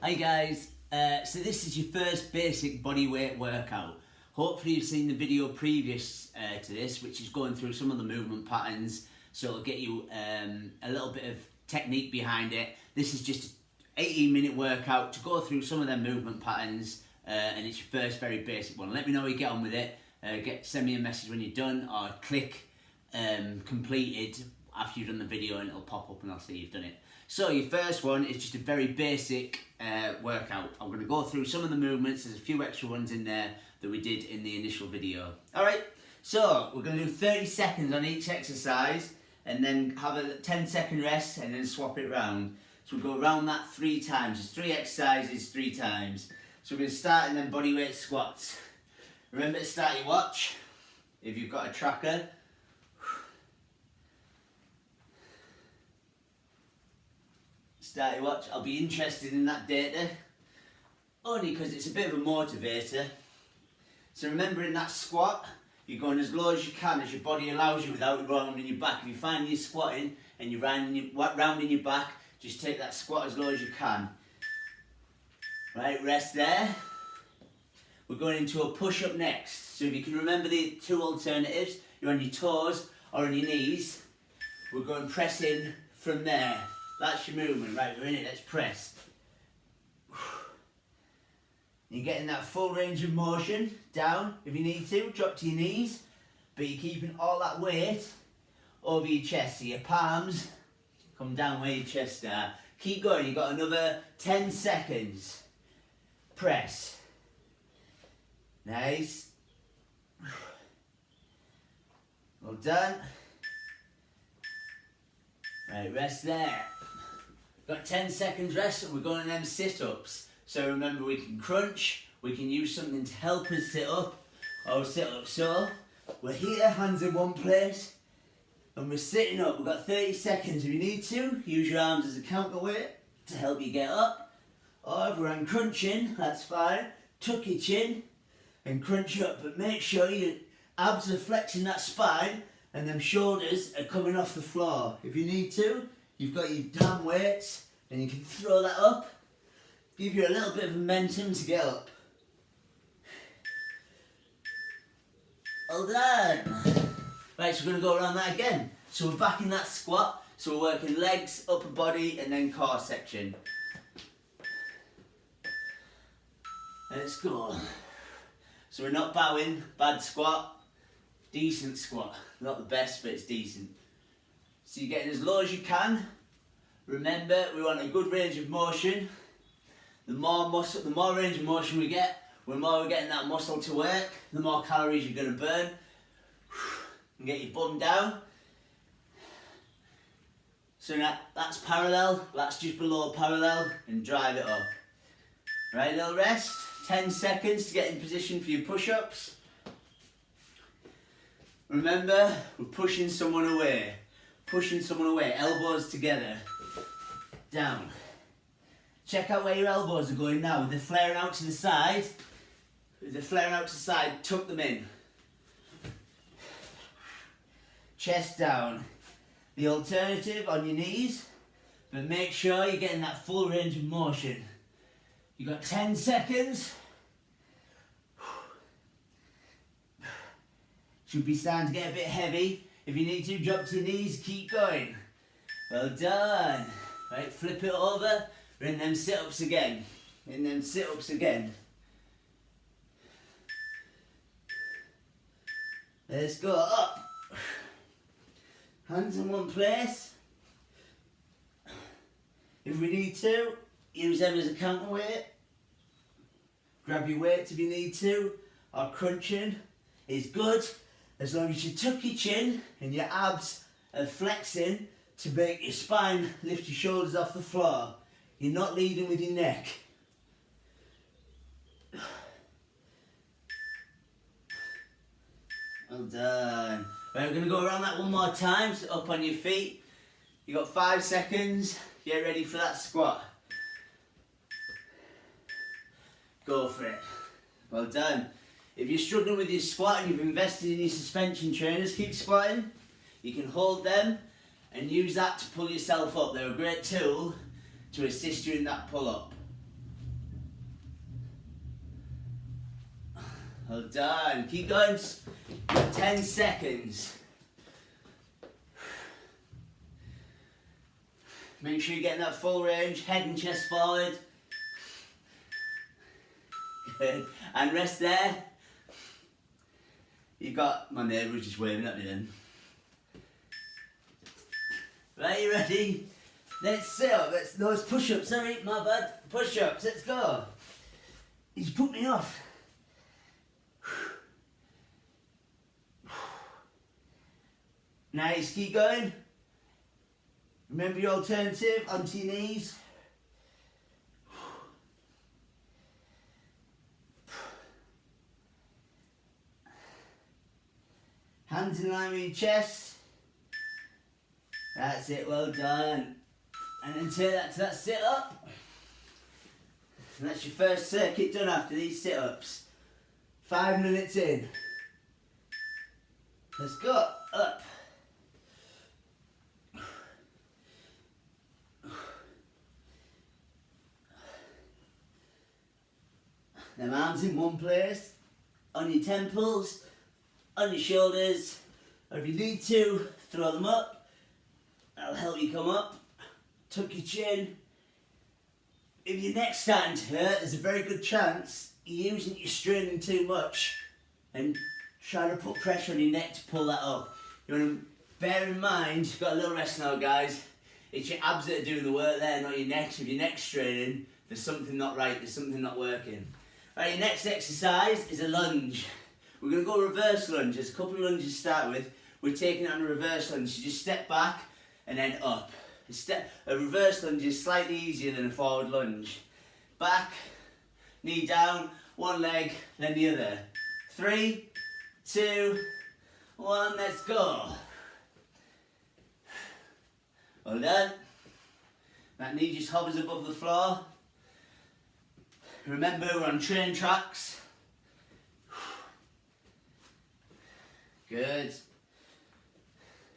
Hi guys, so this is your first basic body weight workout. Hopefully you've seen the video previous to this, which is going through some of the movement patterns, so it'll get you a little bit of technique behind it. This is just an 18-minute workout to go through some of them movement patterns, and it's your first very basic one. Let me know how you get on with it. Send me a message when you're done, or click completed after you've done the video and it'll pop up and I'll see you've done it. So your first one is just a very basic workout. I'm going to go through some of the movements. There's a few extra ones in there that we did in the initial video. Alright, so we're going to do 30 seconds on each exercise and then have a 10-second rest and then swap it round. So we'll go around that 3 times. There's 3 exercises, 3 times. So we're going to start in them bodyweight squats. Remember to start your watch if you've got a tracker. Start your watch. I'll be interested in that data only because it's a bit of a motivator. So remember, in that squat you're going as low as you can, as your body allows you, without rounding your back. If you find you're squatting and you're rounding your back, just take that squat as low as you can. Right, rest there. We're going into a push-up next. So if you can remember the 2 alternatives, you're on your toes or on your knees. We're going pressing from there. That's your movement. Right, we're in it, let's press. You're getting that full range of motion. Down, if you need to, drop to your knees, but you're keeping all that weight over your chest. So your palms come down where your chest are. Keep going, you've got another 10 seconds. Press. Nice. Well done. Right, rest there. Got 10 seconds rest and we're going to them sit-ups. So remember, we can crunch, we can use something to help us sit up or sit up. So we're here, hands in one place, and we're sitting up. We've got 30 seconds. If you need to, use your arms as a counterweight to help you get up. Or if we're on crunching, that's fine. Tuck your chin and crunch up, but make sure your abs are flexing that spine and them shoulders are coming off the floor. If you need to, you've got your damn weights and you can throw that up. Give you a little bit of momentum to get up. Well done. Right, so we're going to go around that again. So we're back in that squat. So we're working legs, upper body, and then core section. Let's go. So we're not bowing, bad squat, decent squat. Not the best, but it's decent. So you're getting as low as you can. Remember, we want a good range of motion. The more range of motion we get, the more we're getting that muscle to work, the more calories you're going to burn. And get your bum down. So that's parallel, that's just below parallel, and drive it up. Right, little rest, 10 seconds to get in position for your push-ups. Remember, we're pushing someone away, elbows together, down. Check out where your elbows are going now. If they're flaring out to the side, tuck them in. Chest down. The alternative, on your knees, but make sure you're getting that full range of motion. You've got 10 seconds. Should be starting to get a bit heavy. If you need to, drop to your knees, keep going. Well done. Right, flip it over. We're in them sit-ups again. Let's go up. Hands in one place. If we need to, use them as a counterweight. Grab your weights if you need to. Or crunching is good, as long as you tuck your chin and your abs are flexing to make your spine lift your shoulders off the floor. You're not leading with your neck. Well done. Right, we're going to go around that one more time, so up on your feet. You've got 5 seconds. Get ready for that squat. Go for it. Well done. If you're struggling with your squat and you've invested in your suspension trainers, keep squatting. You can hold them and use that to pull yourself up. They're a great tool to assist you in that pull-up. Well done. Keep going. You've got 10 seconds. Make sure you're getting that full range, head and chest forward. Good. And rest there. You got, my neighbour was just waving at me then. Right, you ready? Let's sit up. No, it's push-ups. Sorry, my bad. Push-ups. Let's go. He's put me off. Nice. Keep going. Remember your alternative. Onto your knees. Hands in line with your chest. That's it, well done. And then take that to that sit up. And that's your first circuit done after these sit ups. 5 minutes in. Let's go, up. Them arms in one place, on your temples, on your shoulders, or if you need to, throw them up. That'll help you come up. Tuck your chin. If your neck's starting to hurt, there's a very good chance you're straining too much and trying to put pressure on your neck to pull that up. You want to bear in mind, you've got a little rest now, guys. It's your abs that are doing the work there, not your neck. If your neck's straining, there's something not right, there's something not working. Right, your next exercise is a lunge. We're going to go reverse lunge. There's a couple of lunges to start with. We're taking it on a reverse lunge. So just step back and then up. A reverse lunge is slightly easier than a forward lunge. Back, knee down, one leg, then the other. 3, 2, 1, let's go. Well done. That knee just hovers above the floor. Remember, we're on train tracks. Good.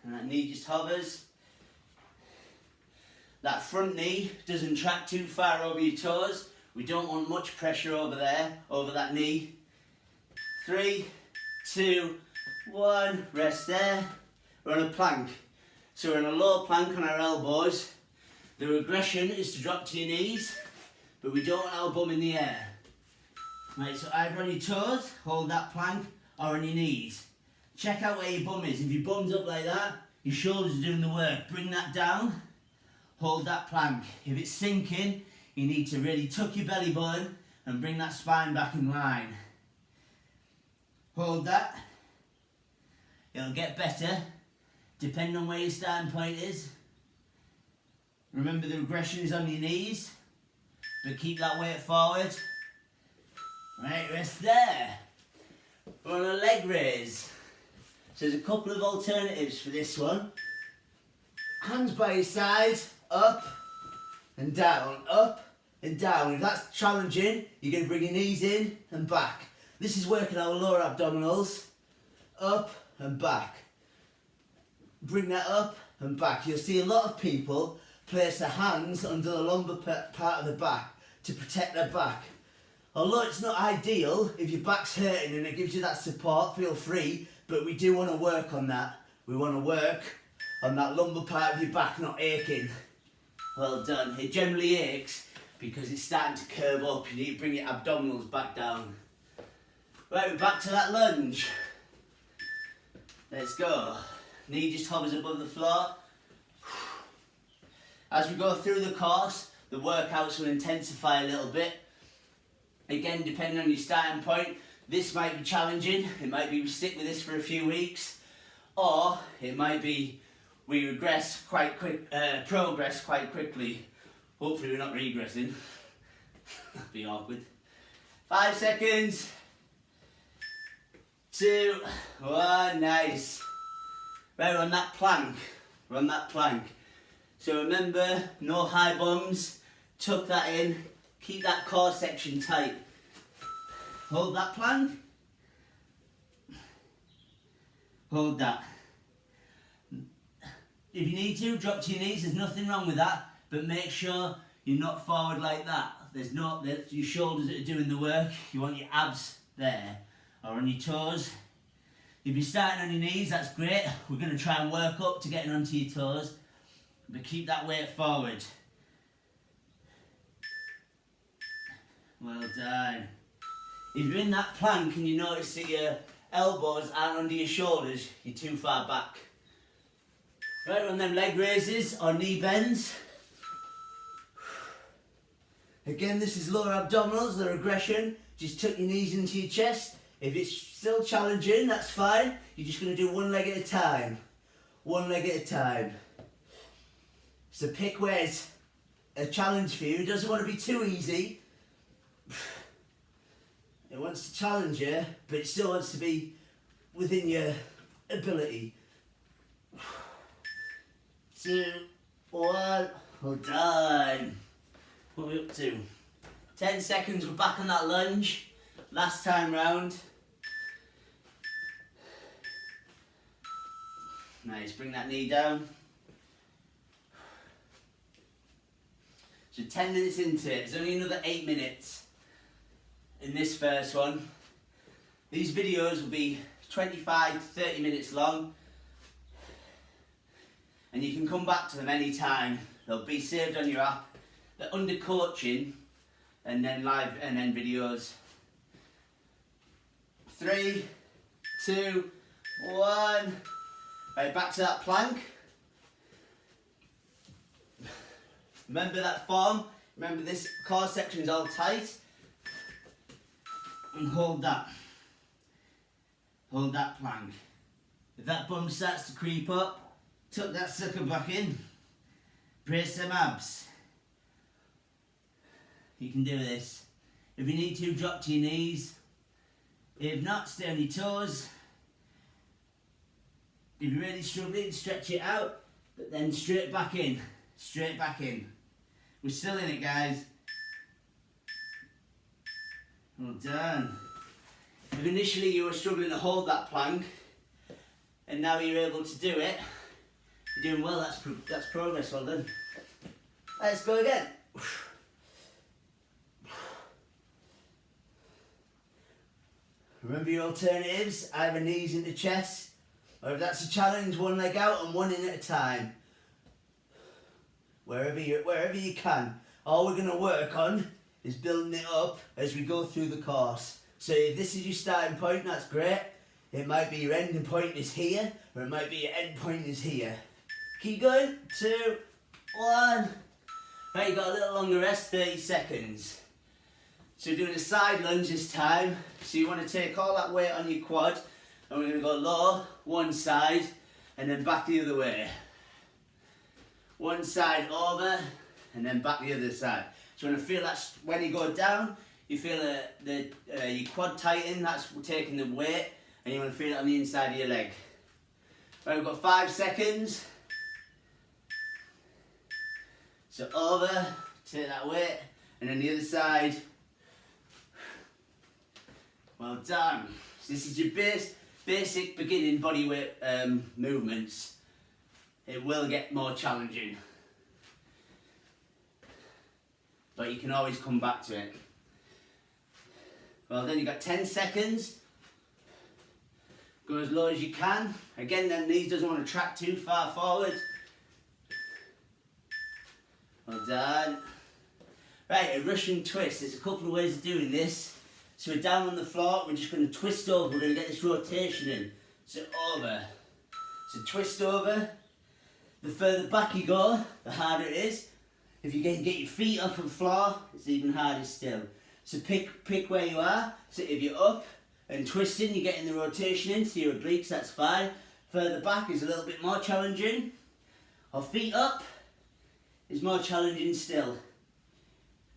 And that knee just hovers. That front knee doesn't track too far over your toes. We don't want much pressure over there, over that knee. 3, 2, 1, rest there. We're on a plank. So we're in a low plank on our elbows. The regression is to drop to your knees, but we don't want our bum in the air. Right, so either on your toes, hold that plank, or on your knees. Check out where your bum is. If your bum's up like that, your shoulders are doing the work. Bring that down, hold that plank. If it's sinking, you need to really tuck your belly button and bring that spine back in line. Hold that. It'll get better, depending on where your starting point is. Remember, the regression is on your knees, but keep that weight forward. Right, rest there. We're on a leg raise. So there's a couple of alternatives for this one. Hands by your side, up and down, up and down. If that's challenging, you're going to bring your knees in and back. This is working our lower abdominals, up and back. Bring that up and back. You'll see a lot of people place their hands under the lumbar part of the back to protect their back. Although it's not ideal, if your back's hurting and it gives you that support, feel free, but we do want to work on that. We want to work on that lumbar part of your back not aching. Well done. It generally aches because it's starting to curve up. You need to bring your abdominals back down. Right, we're back to that lunge. Let's go. Knee just hovers above the floor. As we go through the course, the workouts will intensify a little bit. Again, depending on your starting point, this might be challenging. It might be we stick with this for a few weeks, or it might be we progress quite quickly. Hopefully we're not regressing. That'd be awkward. 5 seconds. 2, 1, nice. Right, we're on that plank. We're on that plank. So remember, no high bums. Tuck that in. Keep that core section tight. Hold that plank. Hold that. If you need to, drop to your knees. There's nothing wrong with that. But make sure you're not forward like that. There's your shoulders that are doing the work. You want your abs there. or on your toes. If you're starting on your knees, that's great. We're going to try and work up to getting onto your toes, but keep that weight forward. Well done. If you're in that plank and you notice that your elbows aren't under your shoulders, you're too far back. Right, on them leg raises or knee bends. Again, this is lower abdominals, they're aggression. Just tuck your knees into your chest. If it's still challenging, that's fine. You're just going to do one leg at a time. One leg at a time. So pick where's a challenge for you. It doesn't want to be too easy. It wants to challenge you, but it still wants to be within your ability. 2, 1, well done. What are we up to? 10 seconds, we're back on that lunge. Last time round. Nice, bring that knee down. So 10 minutes into it, there's only another 8 minutes in this first one. These videos will be 25 to 30 minutes long, and you can come back to them anytime. They'll be saved on your app. They're under coaching and then live and then videos. 3, 2, 1. Right, back to that plank. Remember that form. Remember this core section is all tight. And hold that. Hold that plank. If that bum starts to creep up, tuck that sucker back in. Brace them abs. You can do this. If you need to, drop to your knees. If not, stay on your toes. If you're really struggling, stretch it out, but then straight back in. Straight back in. We're still in it, guys. Well done. If initially you were struggling to hold that plank, and now you're able to do it, you're doing well, that's progress, well done. Let's go again. Remember your alternatives, either knees into chest, or if that's a challenge, one leg out and one in at a time. Wherever you can. All we're going to work on is building it up as we go through the course. So if this is your starting point, that's great. It might be your ending point is here, or it might be your end point is here. Keep going. 2, 1. Right, you've got a little longer rest, 30 seconds. So we're doing a side lunge this time. So you want to take all that weight on your quad, and we're going to go low, one side, and then back the other way. One side over, and then back the other side. So you want to feel that when you go down, you feel your quad tighten, that's taking the weight, and you want to feel it on the inside of your leg. Right, we've got 5 seconds. So over, take that weight, and then the other side. Well done. So this is your basic beginning bodyweight movements. It will get more challenging, but you can always come back to it. Well then, you've got 10 seconds. Go as low as you can. Again, that knee doesn't want to track too far forward. Well done. Right, a Russian twist. There's a couple of ways of doing this. So we're down on the floor, we're just going to twist over, we're going to get this rotation in. So over. So twist over. The further back you go, the harder it is. If you can get your feet up on the floor, it's even harder still. So pick where you are. So if you're up and twisting, you're getting the rotation into your obliques, that's fine. Further back is a little bit more challenging. Or feet up is more challenging still.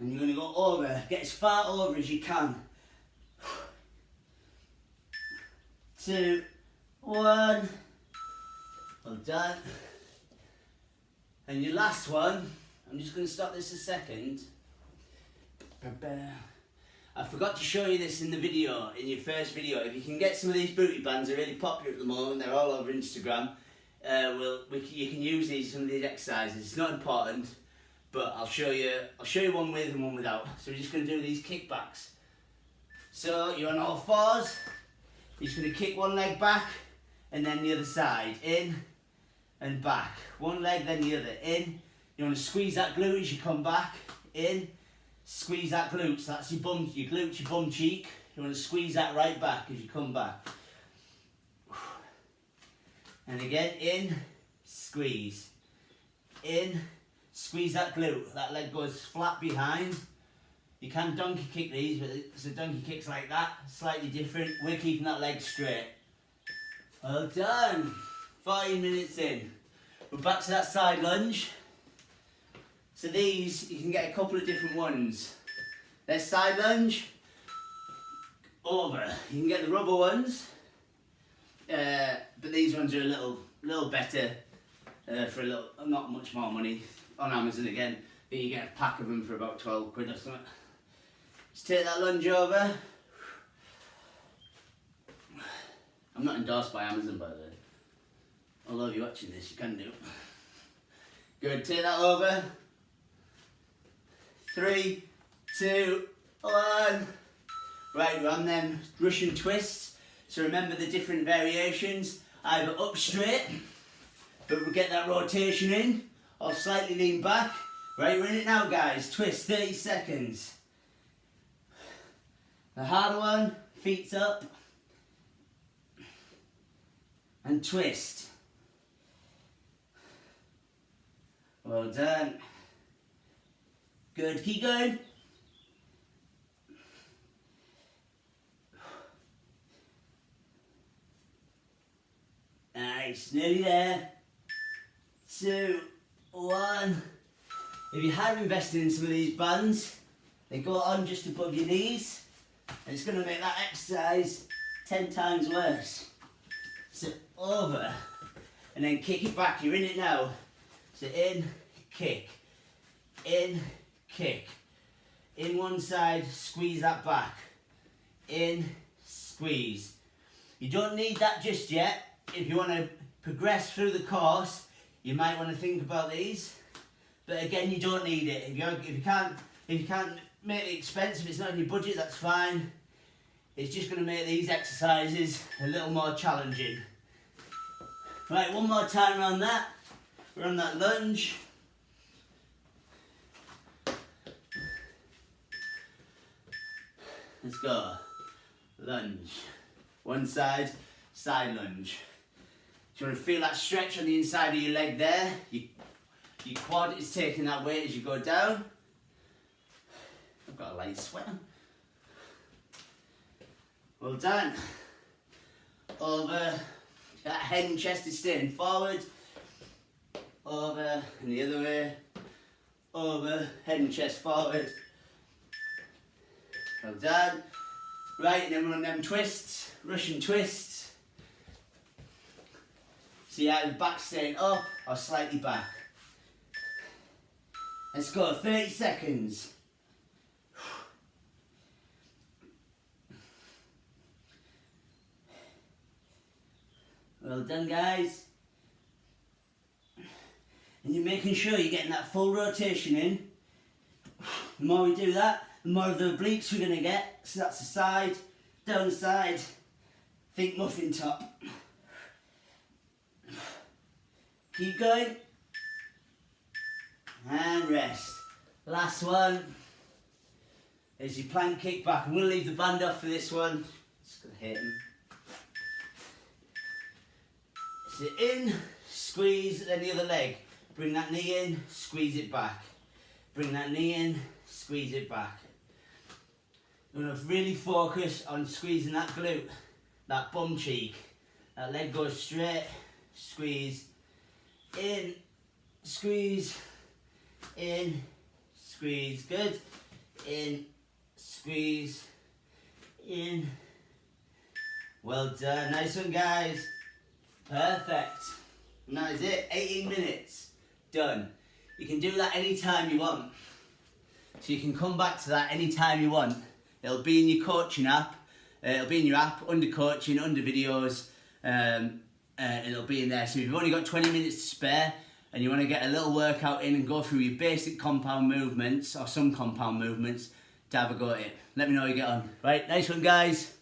And you're going to go over, get as far over as you can. 2, 1. Well done. And your last one, I'm just going to stop this a second. I forgot to show you this in the video, in your first video. If you can get some of these booty bands, they're really popular at the moment, they're all over Instagram. You can use some of these exercises. It's not important, but I'll show you one with and one without. So we're just going to do these kickbacks. So you're on all fours, You're just going to kick one leg back and then the other side. In and back. One leg, then the other. In. You want to squeeze that glute as you come back. In. Squeeze that glute. So that's your bum, your glute, your bum cheek. You want to squeeze that right back as you come back. And again, in, squeeze. In, squeeze that glute. That leg goes flat behind. You can donkey kick these, but so donkey kicks like that, slightly different. We're keeping that leg straight. Well done. 14 minutes in. We're back to that side lunge. So these, you can get a couple of different ones. There's side lunge, over. You can get the rubber ones, but these ones are a little better for a little, not much more money on Amazon again. But you get a pack of them for about 12 quid or something. Just take that lunge over. I'm not endorsed by Amazon, by the way. Although if you're watching this, you can do. Good, take that over. 3, 2, 1. Right, we're on them Russian twists. So remember the different variations. Either up straight, but we'll get that rotation in, or slightly lean back. Right, we're in it now, guys. Twist, 30 seconds. The harder one, feet up. And twist. Well done. Good, keep going. Nice, nearly there. 2, 1. If you have invested in some of these bands, they go on just above your knees, and it's going to make that exercise 10 times worse. So over, and then kick it back. You're in it now. So in, kick, in, kick. In one side, squeeze that back. In, squeeze. You don't need that just yet. If you want to progress through the course, you might want to think about these. But again, you don't need it. If you can't make it expensive, it's not in your budget, that's fine. It's just going to make these exercises a little more challenging. Right, one more time on that. We're on that lunge. Let's go. Lunge. One side, side lunge. So you want to feel that stretch on the inside of your leg there. Your quad is taking that weight as you go down. I've got a light sweat on. Well done. Over. That head and chest is staying forward. Over and the other way. Over, head and chest forward. Well done. Right, and then we're on them twists, Russian twists. See how the back's staying up or slightly back. Let's go, 30 seconds. Well done, guys. And you're making sure you're getting that full rotation in. The more we do that, the more of the obliques we're going to get. So that's the side, down the side. Think muffin top. Keep going. And rest. Last one is your plank kick back. I'm going to leave the band off for this one. Just going to hit him. So in, squeeze, then the other leg. Bring that knee in, squeeze it back. Bring that knee in, squeeze it back. You want to really focus on squeezing that glute, that bum cheek. That leg goes straight, squeeze, in, squeeze, in, squeeze. Good. In, squeeze, in. Well done. Nice one, guys. Perfect. And that is it. 18 minutes. Done. You can do that anytime you want. So you can come back to that anytime you want. It'll be in your coaching app. It'll be in your app, under coaching, under videos. It'll be in there. So if you've only got 20 minutes to spare and you want to get a little workout in and go through your basic compound movements or some compound movements, to have a go at it. Let me know how you get on. Right, nice one, guys.